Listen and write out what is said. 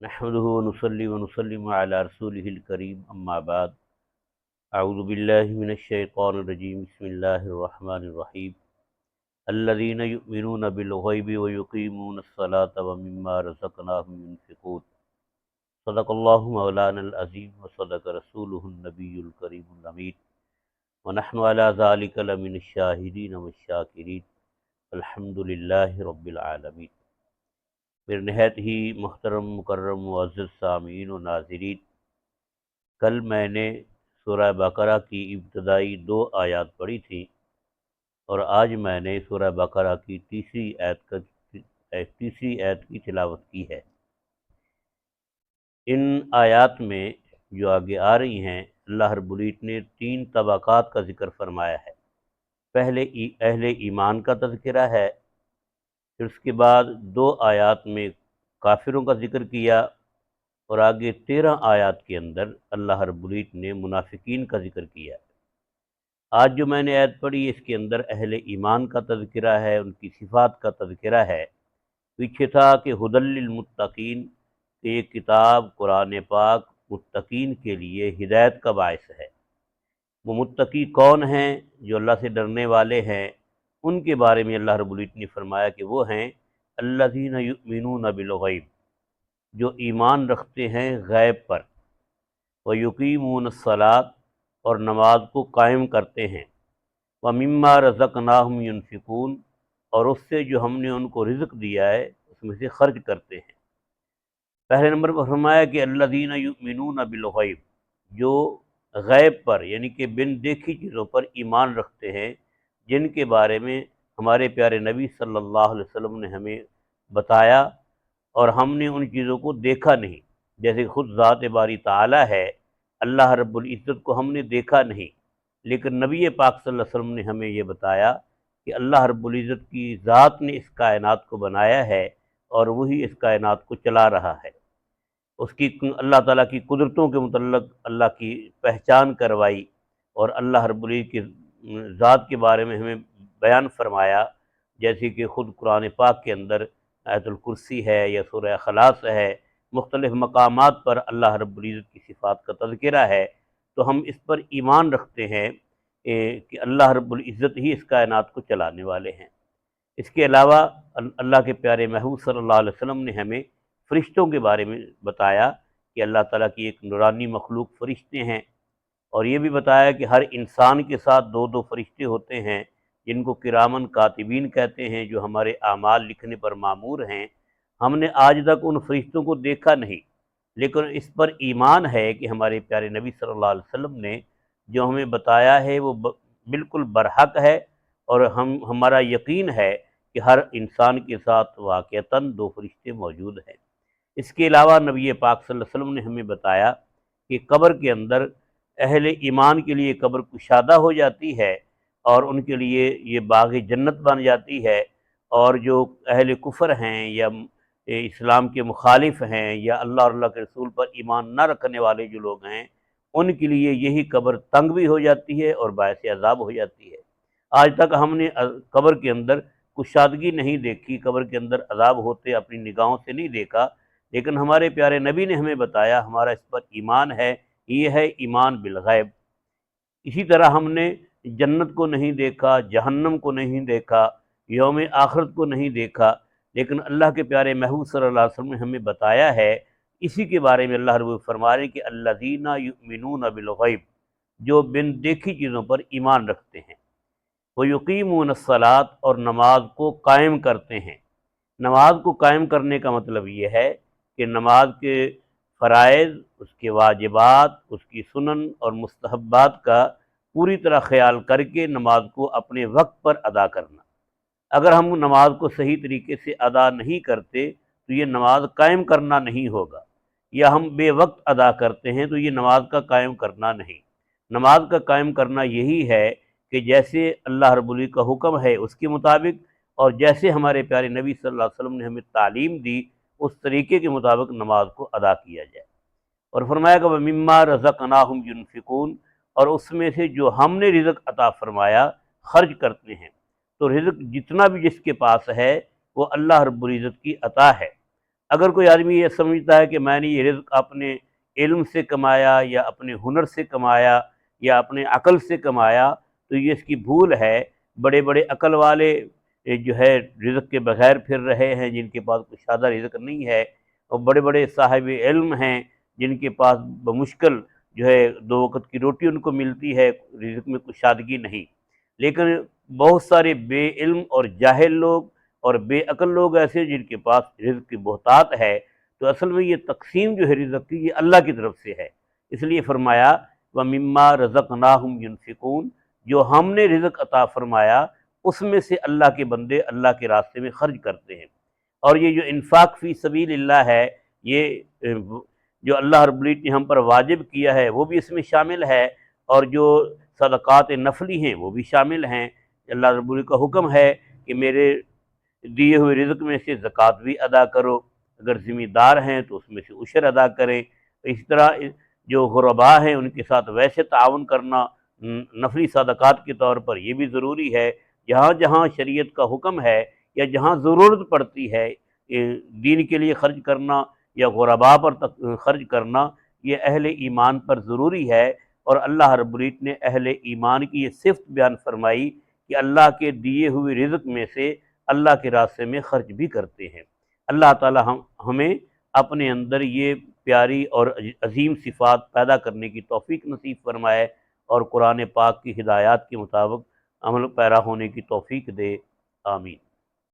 نحمده ونصلي ونسلم على رسوله الكريم اما بعد اعوذ باللہ من الشیطان الرجیم بسم اللہ الرحمن الرحیم الذين يؤمنون بالغیب ويقيمون الصلاة ومما رزقناهم ينفقون صدق اللہ مولانا العظیم وصدق رسولہ النبی الکریم الامین ونحن على ذلك لمن الشاہدین والشاکرین الحمد للہ رب العالمین۔ میرے نہایت ہی محترم مکرم معزز سامعین و ناظرین، کل میں نے سورہ بقرہ کی ابتدائی 2 آیات پڑھی تھیں اور آج میں نے سورہ بقرہ کی تیسری آیت کی تلاوت کی ہے۔ ان آیات میں جو آگے آ رہی ہیں، اللہ رب العزت نے 3 طبقات کا ذکر فرمایا ہے۔ پہلے اہل ایمان کا تذکرہ ہے، پھر اس کے بعد 2 آیات میں کافروں کا ذکر کیا، اور آگے 13 آیات کے اندر اللہ رب العزت نے منافقین کا ذکر کیا۔ آج جو میں نے آیت پڑھی اس کے اندر اہل ایمان کا تذکرہ ہے، ان کی صفات کا تذکرہ ہے۔ پیچھے تھا کہ ھدی للمتقین، کہ یہ کتاب قرآن پاک متقین کے لیے ہدایت کا باعث ہے۔ وہ متقی کون ہیں؟ جو اللہ سے ڈرنے والے ہیں۔ ان کے بارے میں اللہ رب العزت نے فرمایا کہ وہ ہیں الذین یؤمنون بالغیب، جو ایمان رکھتے ہیں غیب پر، ویقیمون الصلاۃ، اور نماز کو قائم کرتے ہیں، ومما رزقناہم ینفقون، اور اس سے جو ہم نے ان کو رزق دیا ہے اس میں سے خرچ کرتے ہیں۔ پہلے نمبر پر فرمایا کہ الذین یؤمنون بالغیب، جو غیب پر یعنی کہ بن دیکھی چیزوں پر ایمان رکھتے ہیں، جن کے بارے میں ہمارے پیارے نبی صلی اللہ علیہ وسلم نے ہمیں بتایا اور ہم نے ان چیزوں کو دیکھا نہیں۔ جیسے خود ذات باری تعالی ہے، اللہ رب العزت کو ہم نے دیکھا نہیں، لیکن نبی پاک صلی اللہ علیہ وسلم نے ہمیں یہ بتایا کہ اللہ رب العزت کی ذات نے اس کائنات کو بنایا ہے اور وہی اس کائنات کو چلا رہا ہے۔ اس کی اللہ تعالیٰ کی قدرتوں کے متعلق اللہ کی پہچان کروائی، اور اللہ رب العزت کی ذات کے بارے میں ہمیں بیان فرمایا، جیسے کہ خود قرآن پاک کے اندر آیت الکرسی ہے یا سورہ اخلاص ہے، مختلف مقامات پر اللہ رب العزت کی صفات کا تذکرہ ہے، تو ہم اس پر ایمان رکھتے ہیں کہ اللہ رب العزت ہی اس کائنات کو چلانے والے ہیں۔ اس کے علاوہ اللہ کے پیارے محبوب صلی اللہ علیہ وسلم نے ہمیں فرشتوں کے بارے میں بتایا کہ اللہ تعالیٰ کی ایک نورانی مخلوق فرشتے ہیں، اور یہ بھی بتایا کہ ہر انسان کے ساتھ 2 فرشتے ہوتے ہیں، جن کو کرامن کاتبین کہتے ہیں، جو ہمارے اعمال لکھنے پر مامور ہیں۔ ہم نے آج تک ان فرشتوں کو دیکھا نہیں، لیکن اس پر ایمان ہے کہ ہمارے پیارے نبی صلی اللہ علیہ وسلم نے جو ہمیں بتایا ہے وہ بالکل برحق ہے، اور ہمارا یقین ہے کہ ہر انسان کے ساتھ واقعتاً 2 فرشتے موجود ہیں۔ اس کے علاوہ نبی پاک صلی اللہ علیہ وسلم نے ہمیں بتایا کہ قبر کے اندر اہل ایمان کے لیے قبر کشادہ ہو جاتی ہے، اور ان کے لیے یہ باغ جنت بن جاتی ہے، اور جو اہل کفر ہیں یا اسلام کے مخالف ہیں یا اللہ اور اللہ کے رسول پر ایمان نہ رکھنے والے جو لوگ ہیں، ان کے لیے یہی قبر تنگ بھی ہو جاتی ہے اور باعث عذاب ہو جاتی ہے۔ آج تک ہم نے قبر کے اندر کشادگی نہیں دیکھی، قبر کے اندر عذاب ہوتے اپنی نگاہوں سے نہیں دیکھا، لیکن ہمارے پیارے نبی نے ہمیں بتایا، ہمارا اس پر ایمان ہے، یہ ہے ایمان بالغیب۔ اسی طرح ہم نے جنت کو نہیں دیکھا، جہنم کو نہیں دیکھا، یوم آخرت کو نہیں دیکھا، لیکن اللہ کے پیارے محبوب صلی اللہ علیہ وسلم نے ہمیں بتایا ہے۔ اسی کے بارے میں اللہ رب فرما رہے ہیں کہ الذین یؤمنون بالغیب، جو بن دیکھی چیزوں پر ایمان رکھتے ہیں، ویقیمون الصلاۃ، اور نماز کو قائم کرتے ہیں۔ نماز کو قائم کرنے کا مطلب یہ ہے کہ نماز کے فرائض، اس کے واجبات، اس کی سنن اور مستحبات کا پوری طرح خیال کر کے نماز کو اپنے وقت پر ادا کرنا۔ اگر ہم نماز کو صحیح طریقے سے ادا نہیں کرتے تو یہ نماز قائم کرنا نہیں ہوگا، یا ہم بے وقت ادا کرتے ہیں تو یہ نماز کا قائم کرنا نہیں۔ نماز کا قائم کرنا یہی ہے کہ جیسے اللہ رب العزت کا حکم ہے اس کے مطابق، اور جیسے ہمارے پیارے نبی صلی اللہ علیہ وسلم نے ہمیں تعلیم دی اس طریقے کے مطابق نماز کو ادا کیا جائے۔ اور فرمایا کہ وَمِمَّا رَزَقْنَاهُمْ يُنْفِقُونَ، اور اس میں سے جو ہم نے رزق عطا فرمایا خرچ کرتے ہیں۔ تو رزق جتنا بھی جس کے پاس ہے وہ اللہ رب العزت کی عطا ہے، اگر کوئی آدمی یہ سمجھتا ہے کہ میں نے یہ رزق اپنے علم سے کمایا یا اپنے ہنر سے کمایا یا اپنے عقل سے کمایا، تو یہ اس کی بھول ہے۔ بڑے بڑے عقل والے جو ہے رزق کے بغیر پھر رہے ہیں، جن کے پاس کشادہ رزق نہیں ہے، اور بڑے بڑے صاحب علم ہیں جن کے پاس بمشکل جو ہے 2 وقت کی روٹی ان کو ملتی ہے، رزق میں کشادگی نہیں۔ لیکن بہت سارے بے علم اور جاہل لوگ اور بے عقل لوگ ایسے جن کے پاس رزق کی بہتات ہے، تو اصل میں یہ تقسیم جو ہے رزق کی، یہ اللہ کی طرف سے ہے۔ اس لیے فرمایا وَمِمَّا رَزَقْنَاهُمْ يُنْفِقُونَ، جو ہم نے رزق عطا فرمایا اس میں سے اللہ کے بندے اللہ کے راستے میں خرچ کرتے ہیں۔ اور یہ جو انفاق فی سبیل اللہ ہے، یہ جو اللہ رب العزت نے ہم پر واجب کیا ہے وہ بھی اس میں شامل ہے، اور جو صدقات نفلی ہیں وہ بھی شامل ہیں۔ اللہ رب العزت کا حکم ہے کہ میرے دیے ہوئے رزق میں سے زکوٰۃ بھی ادا کرو، اگر ذمہ دار ہیں تو اس میں سے عشر ادا کریں۔ اسی طرح جو غرباء ہیں ان کے ساتھ ویسے تعاون کرنا نفلی صدقات کے طور پر یہ بھی ضروری ہے۔ جہاں جہاں شریعت کا حکم ہے یا جہاں ضرورت پڑتی ہے دین کے لیے خرچ کرنا یا غرباء پر خرچ کرنا، یہ اہل ایمان پر ضروری ہے۔ اور اللہ رب العزت نے اہل ایمان کی یہ صفت بیان فرمائی کہ اللہ کے دیے ہوئے رزق میں سے اللہ کے راستے میں خرچ بھی کرتے ہیں۔ اللہ تعالی ہمیں اپنے اندر یہ پیاری اور عظیم صفات پیدا کرنے کی توفیق نصیب فرمائے، اور قرآن پاک کی ہدایات کے مطابق عمل پیرا ہونے کی توفیق دے۔ آمین۔